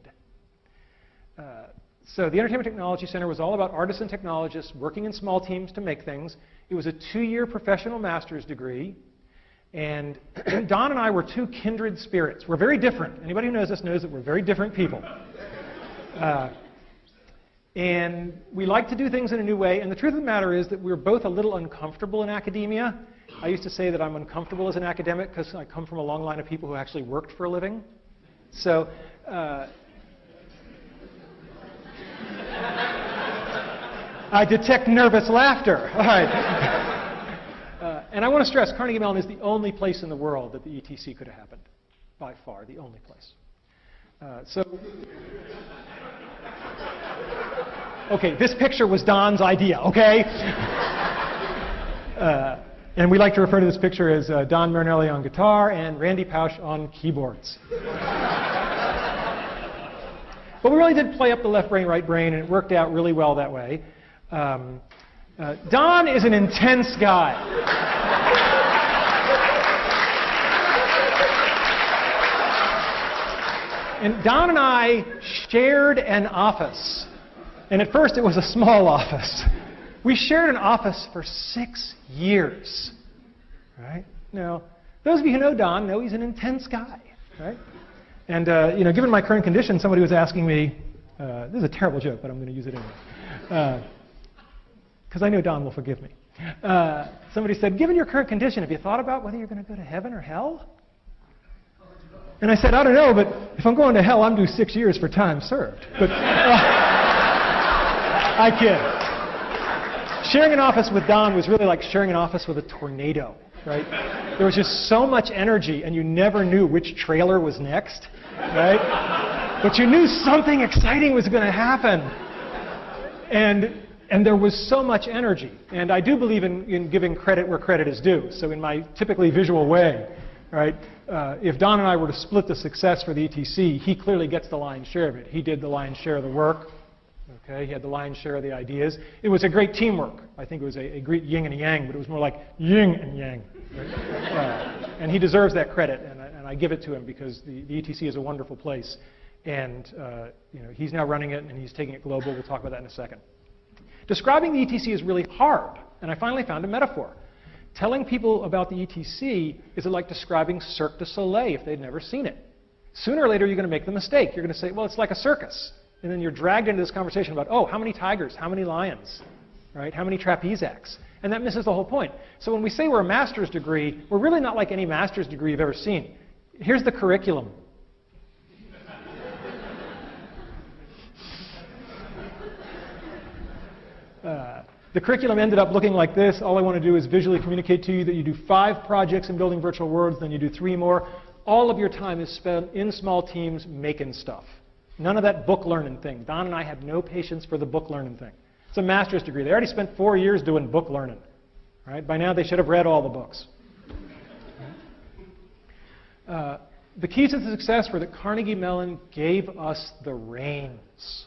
A: So the Entertainment Technology Center was all about artists and technologists working in small teams to make things. It was a 2-year professional master's degree. And Don and I were two kindred spirits. We're very different. Anybody who knows us knows that we're very different people. And we like to do things in a new way. And the truth of the matter is that we're both a little uncomfortable in academia. I used to say that I'm uncomfortable as an academic because I come from a long line of people who actually worked for a living. So I detect nervous laughter. All right. And I want to stress, Carnegie Mellon is the only place in the world that the ETC could have happened. By far, the only place. Okay, this picture was Don's idea, okay? And we like to refer to this picture as Don Marinelli on guitar and Randy Pausch on keyboards. But we really did play up the left brain, right brain, and it worked out really well that way. Don is an intense guy. And Don and I shared an office. And at first it was a small office. We shared an office for 6 years. Right? Now, those of you who know Don know he's an intense guy. Right? And, given my current condition, somebody was asking me, this is a terrible joke, but I'm going to use it anyway. Because I know Don will forgive me. Somebody said, given your current condition, have you thought about whether you're going to go to heaven or hell? And I said, I don't know, but if I'm going to hell, I'm due 6 years for time served. But I kid. Sharing an office with Don was really like sharing an office with a tornado, right? There was just so much energy, and you never knew which trailer was next, right? But you knew something exciting was going to happen. And there was so much energy. And I do believe in giving credit where credit is due. So in my typically visual way, right, if Don and I were to split the success for the ETC, he clearly gets the lion's share of it. He did the lion's share of the work. Okay, he had the lion's share of the ideas. It was a great teamwork. I think it was a great yin and a yang, but it was more like yin and yang. Right? And he deserves that credit, and I give it to him because the ETC is a wonderful place. And he's now running it, and he's taking it global. We'll talk about that in a second. Describing the ETC is really hard, and I finally found a metaphor. Telling people about the ETC is like describing Cirque du Soleil if they'd never seen it. Sooner or later, you're going to make the mistake. You're going to say, well, it's like a circus. And then you're dragged into this conversation about, oh, how many tigers, how many lions, right? How many trapeze acts? And that misses the whole point. So when we say we're a master's degree, we're really not like any master's degree you've ever seen. Here's the curriculum. The curriculum ended up looking like this. All I want to do is visually communicate to you that you do 5 projects in building virtual worlds, then you do 3 more. All of your time is spent in small teams making stuff. None of that book learning thing. Don and I had no patience for the book learning thing. It's a master's degree. They already spent 4 years doing book learning. Right? By now they should have read all the books. The keys to the success were that Carnegie Mellon gave us the reins.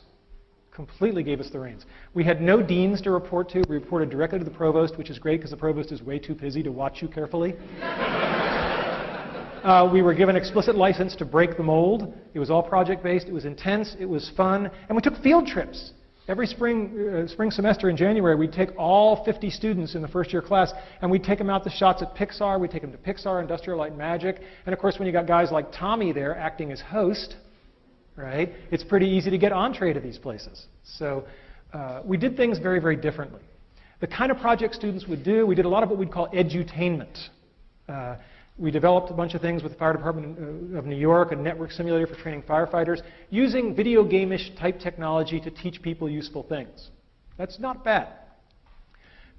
A: Completely gave us the reins. We had no deans to report to. We reported directly to the provost, which is great because the provost is way too busy to watch you carefully. We were given explicit license to break the mold. It was all project-based. It was intense. It was fun. And we took field trips. Every spring semester in January, we'd take all 50 students in the first-year class, and we'd take them out to shots at Pixar. We'd take them to Pixar, Industrial Light and Magic. And, of course, when you got guys like Tommy there acting as host, right, it's pretty easy to get entree to these places. So we did things very, very differently. The kind of project students would do, we did a lot of what we'd call edutainment. We developed a bunch of things with the Fire Department of New York, a network simulator for training firefighters, using video game-ish type technology to teach people useful things. That's not bad.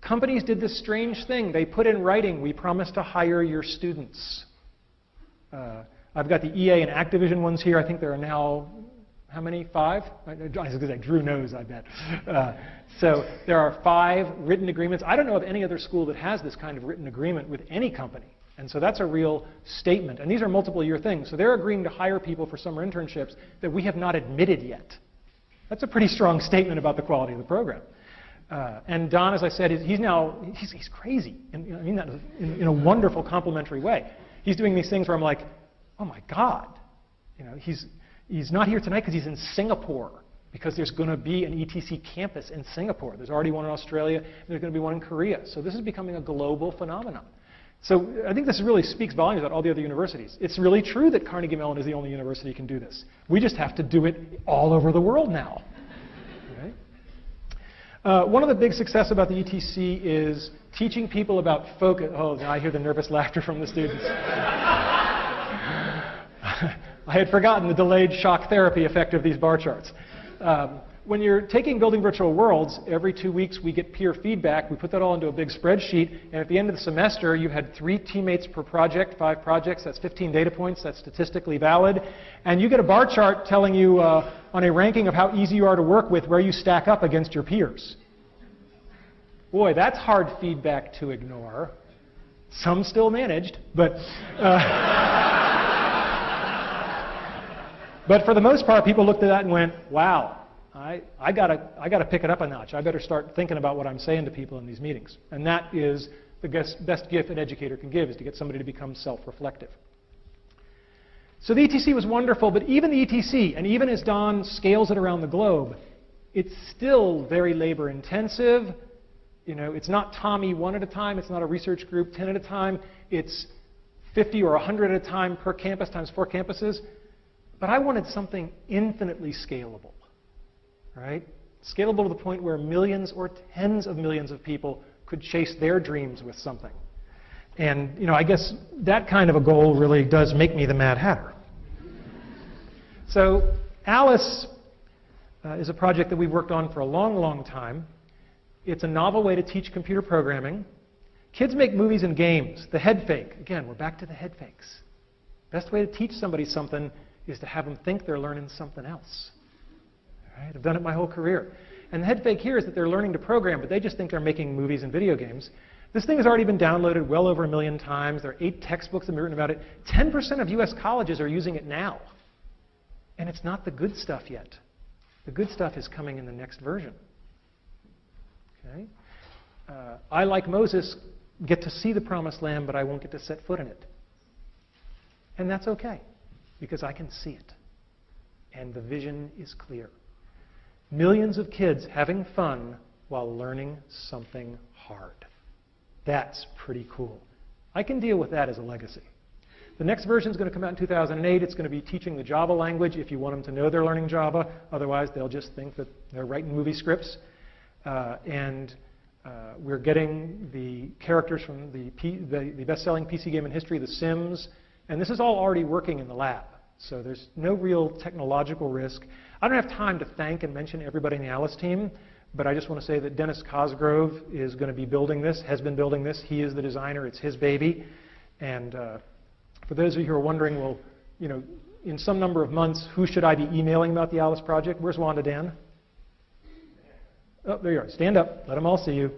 A: Companies did this strange thing. They put in writing, we promise to hire your students. I've got the EA and Activision ones here. I think there are now, how many? 5? I was going to say, Drew knows, I bet. So there are 5 written agreements. I don't know of any other school that has this kind of written agreement with any company. And so that's a real statement. And these are multiple-year things. So they're agreeing to hire people for summer internships that we have not admitted yet. That's a pretty strong statement about the quality of the program. And Don, as I said, he's crazy. And I mean that in a wonderful, complimentary way. He's doing these things where I'm like, oh my God. He's not here tonight because he's in Singapore, because there's going to be an ETC campus in Singapore. There's already one in Australia, and there's going to be one in Korea. So this is becoming a global phenomenon. So I think this really speaks volumes about all the other universities. It's really true that Carnegie Mellon is the only university that can do this. We just have to do it all over the world now. One of the big success about the ETC is teaching people about focus. Oh, now I hear the nervous laughter from the students. I had forgotten the delayed shock therapy effect of these bar charts. When you're building virtual worlds, every 2 weeks we get peer feedback. We put that all into a big spreadsheet, and at the end of the semester, you had 3 teammates per project, 5 projects. That's 15 data points. That's statistically valid. And you get a bar chart telling you on a ranking of how easy you are to work with where you stack up against your peers. Boy, that's hard feedback to ignore. Some still managed, but... But for the most part, people looked at that and went, wow, I gotta pick it up a notch. I better start thinking about what I'm saying to people in these meetings. And that is the best gift an educator can give, is to get somebody to become self-reflective. So the ETC was wonderful, but even the ETC, and even as Don scales it around the globe, it's still very labor intensive. You know, it's not Tommy 1 at a time, it's not a research group 10 at a time, it's 50 or 100 at a time per campus times 4 campuses. But I wanted something infinitely scalable, right? Scalable to the point where millions or tens of millions of people could chase their dreams with something. And, you know, I guess that kind of a goal really does make me the Mad Hatter. So Alice is a project that we've worked on for a long, long time. It's a novel way to teach computer programming. Kids make movies and games. The head fake. Again, we're back to the head fakes. Best way to teach somebody something is to have them think they're learning something else. All right? I've done it my whole career. And the head fake here is that they're learning to program, but they just think they're making movies and video games. This thing has already been downloaded well over 1 million times. There are 8 textbooks that have been written about it. 10% of US colleges are using it now. And it's not the good stuff yet. The good stuff is coming in the next version. Okay? I, like Moses, get to see the promised land, but I won't get to set foot in it. And that's okay, because I can see it. And the vision is clear. Millions of kids having fun while learning something hard. That's pretty cool. I can deal with that as a legacy. The next version is going to come out in 2008. It's going to be teaching the Java language if you want them to know they're learning Java. Otherwise, they'll just think that they're writing movie scripts. We're getting the characters from the best-selling PC game in history, The Sims. And this is all already working in the lab. So there's no real technological risk. I don't have time to thank and mention everybody in the Alice team, but I just want to say that Dennis Cosgrove is going to be building this, has been building this. He is the designer. It's his baby. And for those of you who are wondering, well, you know, in some number of months, who should I be emailing about the Alice project? Where's Wanda Dan? Oh, there you are. Stand up. Let them all see you.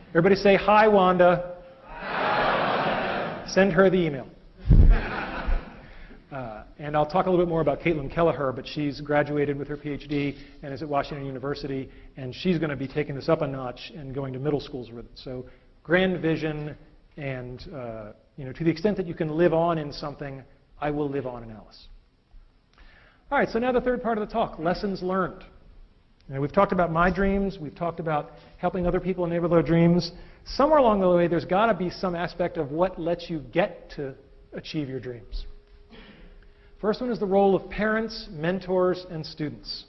A: Everybody say, hi, Wanda. Hi. Send her the email. And I'll talk a little bit more about Caitlin Kelleher, but she's graduated with her PhD and is at Washington University, and she's going to be taking this up a notch and going to middle schools with it. So grand vision, and you know, to the extent that you can live on in something, I will live on in Alice. All right, so now the third part of the talk, lessons learned. Now, we've talked about my dreams. We've talked about helping other people enable their dreams. Somewhere along the way, there's got to be some aspect of what lets you get to achieve your dreams. First one is the role of parents, mentors, and students.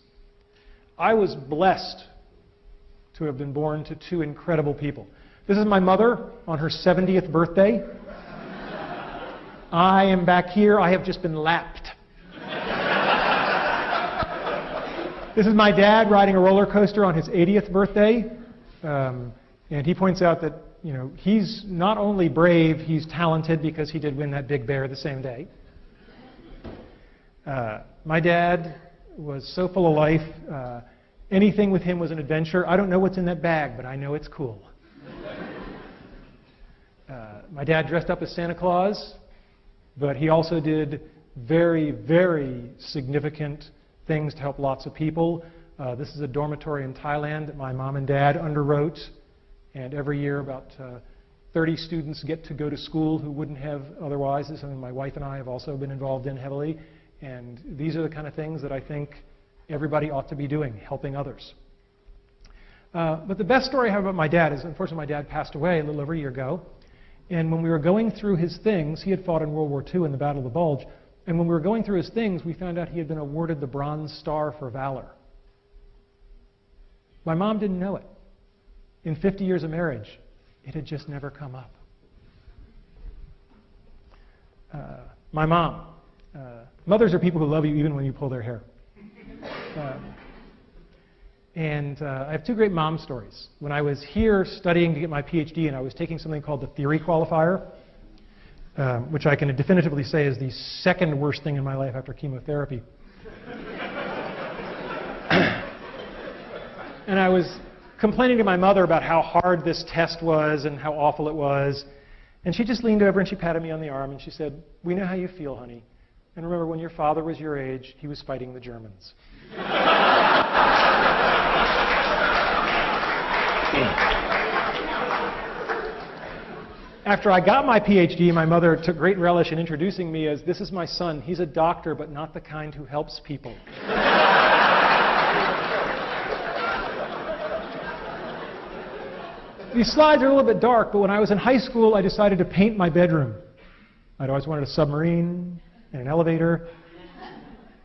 A: I was blessed to have been born to 2 incredible people. This is my mother on her 70th birthday. I am back here. I have just been lapped. This is my dad riding a roller coaster on his 80th birthday. And he points out that, you know, he's not only brave, he's talented because he did win that big bear the same day. My dad was so full of life. Anything with him was an adventure. I don't know what's in that bag, but I know it's cool. My dad dressed up as Santa Claus, but he also did very, very significant things to help lots of people. This is a dormitory in Thailand that my mom and dad underwrote, and every year about 30 students get to go to school who wouldn't have otherwise. This is something my wife and I have also been involved in heavily. And these are the kind of things that I think everybody ought to be doing, helping others. But the best story I have about my dad is, unfortunately, my dad passed away a little over a year ago. And when we were going through his things, he had fought in World War II in the Battle of the Bulge. And when we were going through his things, we found out he had been awarded the Bronze Star for Valor. My mom didn't know it. In 50 years of marriage, it had just never come up. My mom. Mothers are people who love you even when you pull their hair. I have two great mom stories. When I was here studying to get my PhD, and I was taking something called the theory qualifier, which I can definitively say is the second worst thing in my life after chemotherapy. And I was complaining to my mother about how hard this test was and how awful it was. And she just leaned over and she patted me on the arm and she said, "We know how you feel, honey. And remember, when your father was your age, he was fighting the Germans." After I got my PhD, my mother took great relish in introducing me as, "This is my son. He's a doctor, but not the kind who helps people." These slides are a little bit dark, but when I was in high school, I decided to paint my bedroom. I'd always wanted a submarine and an elevator.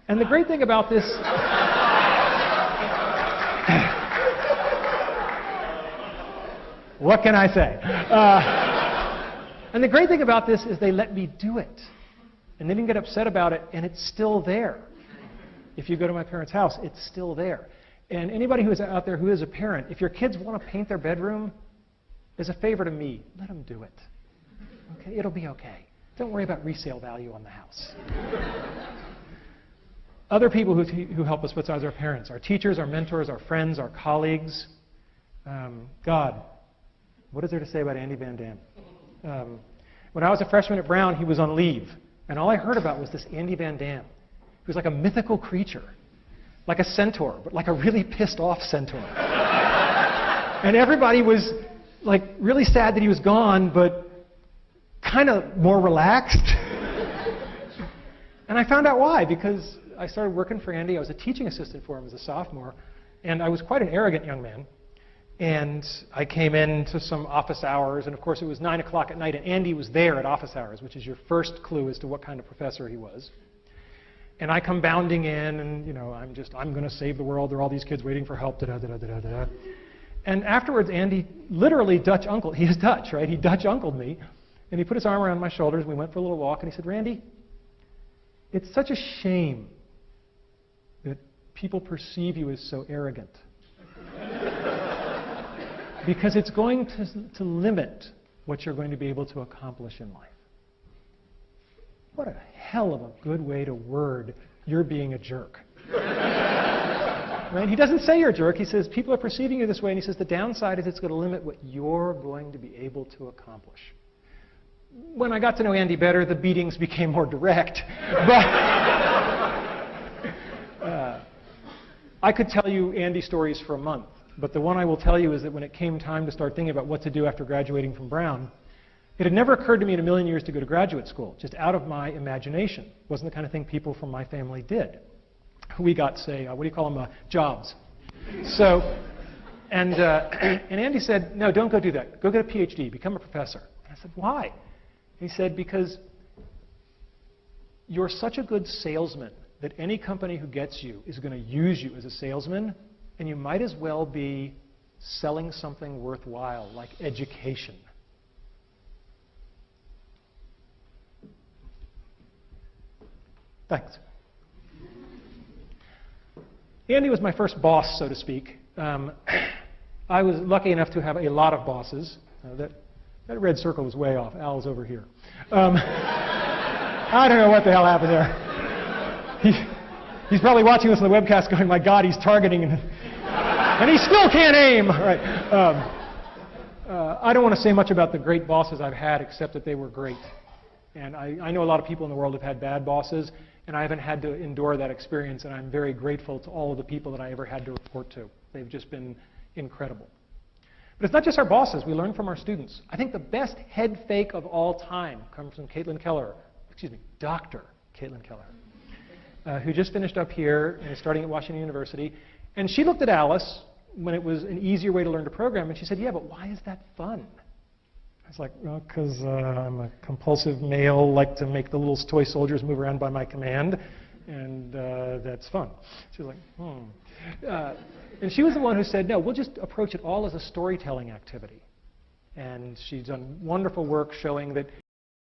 A: And the great thing about this... What can I say? And the great thing about this is they let me do it. And they didn't get upset about it, and it's still there. If you go to my parents' house, it's still there. And anybody who is out there who is a parent, if your kids want to paint their bedroom, as a favor to me, let them do it. Okay? It'll be okay. Don't worry about resale value on the house. Other people who help us besides our parents, our teachers, our mentors, our friends, our colleagues. God. What is there to say about Andy Van Dam? When I was a freshman at Brown, he was on leave. And all I heard about was this Andy Van Dam. He was like a mythical creature. Like a centaur, but like a really pissed off centaur. And everybody was like really sad that he was gone, but kind of more relaxed. And I found out why, because I started working for Andy. I was a teaching assistant for him as a sophomore, and I was quite an arrogant young man. And I came into some office hours, and of course it was 9 o'clock at night, and Andy was there at office hours, which is your first clue as to what kind of professor he was. And I come bounding in, and I'm going to save the world. There are all these kids waiting for help. Da-da-da-da-da-da. And afterwards, Andy literally Dutch uncle. He is Dutch, right? He Dutch uncled me, and he put his arm around my shoulders. And we went for a little walk, and he said, "Randy, it's such a shame that people perceive you as so arrogant, because it's going to limit what you're going to be able to accomplish in life." What a hell of a good way to word "you're being a jerk." Right? He doesn't say you're a jerk. He says people are perceiving you this way, and he says the downside is it's going to limit what you're going to be able to accomplish. When I got to know Andy better, the beatings became more direct. But I could tell you Andy stories for a month, but the one I will tell you is that when it came time to start thinking about what to do after graduating from Brown, it had never occurred to me in a million years to go to graduate school, just out of my imagination. It wasn't the kind of thing people from my family did. We got, say, what do you call them, jobs. So, and Andy said, "No, don't go do that. Go get a PhD, become a professor." And I said, "Why?" He said, "Because you're such a good salesman that any company who gets you is going to use you as a salesman, and you might as well be selling something worthwhile, like education." Thanks. Andy was my first boss, so to speak. I was lucky enough to have a lot of bosses. That red circle was way off. Al's over here. I don't know what the hell happened there. He's probably watching this on the webcast going, "My God, he's targeting, and he still can't aim." All right. I don't want to say much about the great bosses I've had, except that they were great. And I know a lot of people in the world have had bad bosses, and I haven't had to endure that experience, and I'm very grateful to all of the people that I ever had to report to. They've just been incredible. But it's not just our bosses. We learn from our students. I think the best head fake of all time comes from Dr. Caitlin Keller, who just finished up here and is starting at Washington University. And she looked at Alice when it was an easier way to learn to program, and she said, "Yeah, but why is that fun?" I was like, "Well, because I'm a compulsive male, like to make the little toy soldiers move around by my command." and that's fun. She was like, and she was the one who said, no, we'll just approach it all as a storytelling activity. And she's done wonderful work showing that